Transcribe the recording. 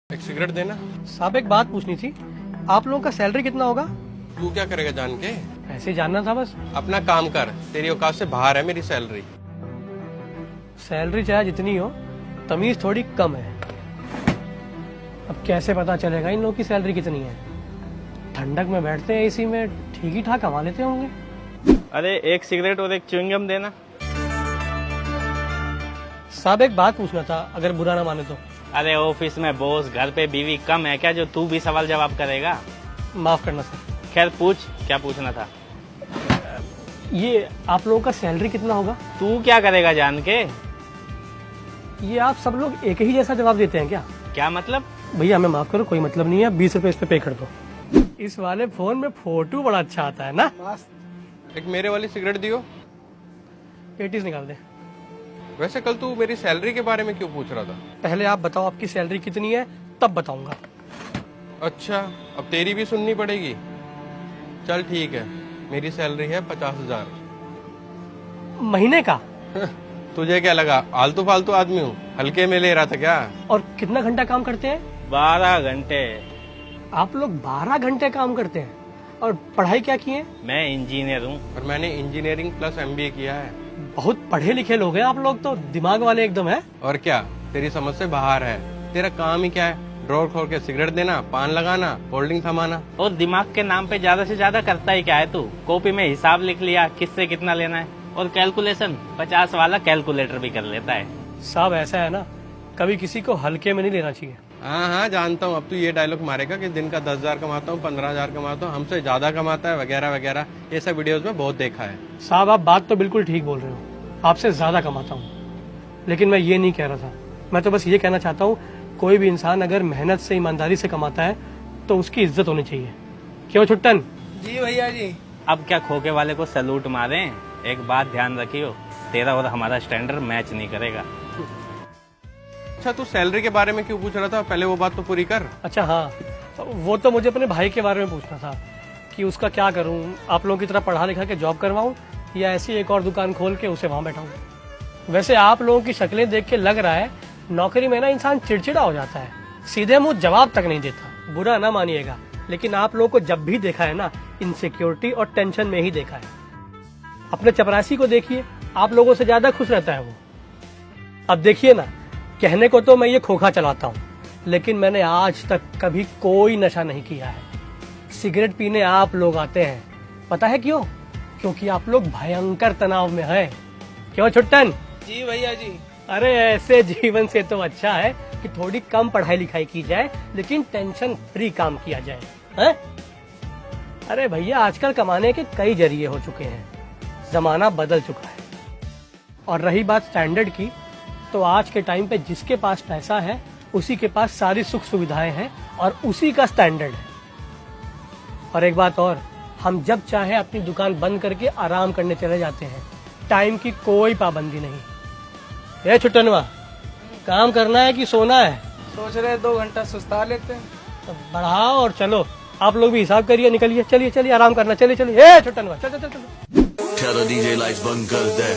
एक सिगरेट देना। साहब एक बात पूछनी थी, आप लोगों का सैलरी कितना होगा? तू क्या करेगा जान के? ऐसे ही जानना था बस। अपना काम कर, तेरी औकात से बाहर है मेरी सैलरी। सैलरी चाहे जितनी हो, तमीज थोड़ी कम है। अब कैसे पता चलेगा इन लोगों की सैलरी कितनी है? ठंडक में बैठते हैं एसी में, ठीक ही ठाक कमा लेते होंगे। अरे एक सिगरेट और एक च्युइंगम देना। साहब एक बात पूछना था, अगर बुरा ना माने तो। अरे ऑफिस में बॉस, घर पे बीवी कम है क्या जो तू भी सवाल जवाब करेगा? माफ करना सर। खैर पूछ, क्या पूछना था? ये आप लोगों का सैलरी कितना होगा? तू क्या करेगा जान के? ये आप सब लोग एक ही जैसा जवाब देते हैं क्या? क्या मतलब? भैया हमें माफ करो, कोई मतलब नहीं है, 20 रुपए इस पे कर दो। इस वाले फोन में फोटो बड़ा अच्छा आता है ना। एक मेरे वाली सिगरेट दियो। 80 निकाल दे। वैसे कल तू मेरी सैलरी के बारे में क्यों पूछ रहा था? पहले आप बताओ आपकी सैलरी कितनी है, तब बताऊंगा। अच्छा, अब तेरी भी सुननी पड़ेगी। चल ठीक है, मेरी सैलरी है 50,000। महीने का? तुझे क्या लगा आलतू फालतू आदमी हूँ? हल्के में ले रहा था क्या? और कितना घंटा काम करते हैं? 12 घंटे। आप लोग 12 घंटे काम करते हैं? और पढ़ाई क्या की है? मैं इंजीनियर हूँ। और मैंने इंजीनियरिंग प्लस MBA किया है। बहुत पढ़े लिखे लोग हैं आप लोग तो, दिमाग वाले एकदम है। और क्या, तेरी समझ से बाहर है। तेरा काम ही क्या है? ड्रॉर खोल के सिगरेट देना, पान लगाना, होल्डिंग थमाना। और दिमाग के नाम पे ज्यादा से ज्यादा करता ही क्या है तू? कॉपी में हिसाब लिख लिया, किससे कितना लेना है, और कैलकुलेशन 50 वाला कैलकुलेटर भी कर लेता है। साहब ऐसा है ना, कभी किसी को हल्के में नहीं लेना चाहिए। हाँ हाँ जानता हूँ। अब तू ये डायलॉग मारेगा कि दिन का 10,000 कमाता हूँ, 15,000 कमाता हूँ, हमसे ज्यादा कमाता है, वगैरह वगैरह। ये सब वीडियोस में बहुत देखा है। साहब आप बात तो बिल्कुल ठीक बोल रहे हो, आपसे ज्यादा कमाता हूँ, लेकिन मैं ये नहीं कह रहा था। मैं तो बस ये कहना चाहता हूँ, कोई भी इंसान अगर मेहनत से, ईमानदारी से कमाता है तो उसकी इज्जत होनी चाहिए। क्यों छुट्टन? जी भैया जी। अब क्या खोके वाले को सैल्यूट मारे? एक बात ध्यान रखियो, तेरा और हमारा स्टैंडर्ड मैच नहीं करेगा। अच्छा, तू सैलरी के बारे में क्यों पूछ रहा था? पहले वो बात तो पूरी कर। अच्छा हाँ, वो तो मुझे अपने भाई के बारे में पूछना था कि उसका क्या करूं, आप लोगों की तरह पढ़ा लिखा के जॉब करवाऊं या ऐसी एक और दुकान खोल के उसे वहां बैठाऊं। वैसे आप लोगों की शक्लें देख के लग रहा है नौकरी में ना इंसान चिड़चिड़ा हो जाता है, सीधे मुंह जवाब तक नहीं देता। बुरा ना मानिएगा, लेकिन आप लोगों को जब भी देखा है ना, इनसिक्योरिटी और टेंशन में ही देखा है। अपने चपरासी को देखिए, आप लोगों से ज्यादा खुश रहता है वो। अब देखिए ना, कहने को तो मैं ये खोखा चलाता हूँ, लेकिन मैंने आज तक कभी कोई नशा नहीं किया है। सिगरेट पीने आप लोग आते हैं, पता है क्यों? क्योंकि आप लोग भयंकर तनाव में हैं। क्यों छुट्टन? जी भैया जी। अरे ऐसे जीवन से तो अच्छा है कि थोड़ी कम पढ़ाई लिखाई की जाए, लेकिन टेंशन फ्री काम किया जाए, हैं? अरे भैया आजकल कमाने के कई जरिए हो चुके हैं, जमाना बदल चुका है। और रही बात स्टैंडर्ड की, तो आज के टाइम पे जिसके पास पैसा है उसी के पास सारी सुख सुविधाएं हैं और उसी का स्टैंडर्ड है। और एक बात और, हम जब चाहे अपनी दुकान बंद करके आराम करने चले जाते हैं, टाइम की कोई पाबंदी नहीं। ए छुट्टनवा, काम करना है कि सोना है? सोच रहे 2 घंटा सुस्ता लेते हैं। तो बढ़ाओ और चलो, आप लोग भी हिसाब करिए, निकलिए, चलिए चलिए आराम करना, चलिए चलिए। ए छुट्टनवा, चल चल चल चल। Tell the DJ lights bun good that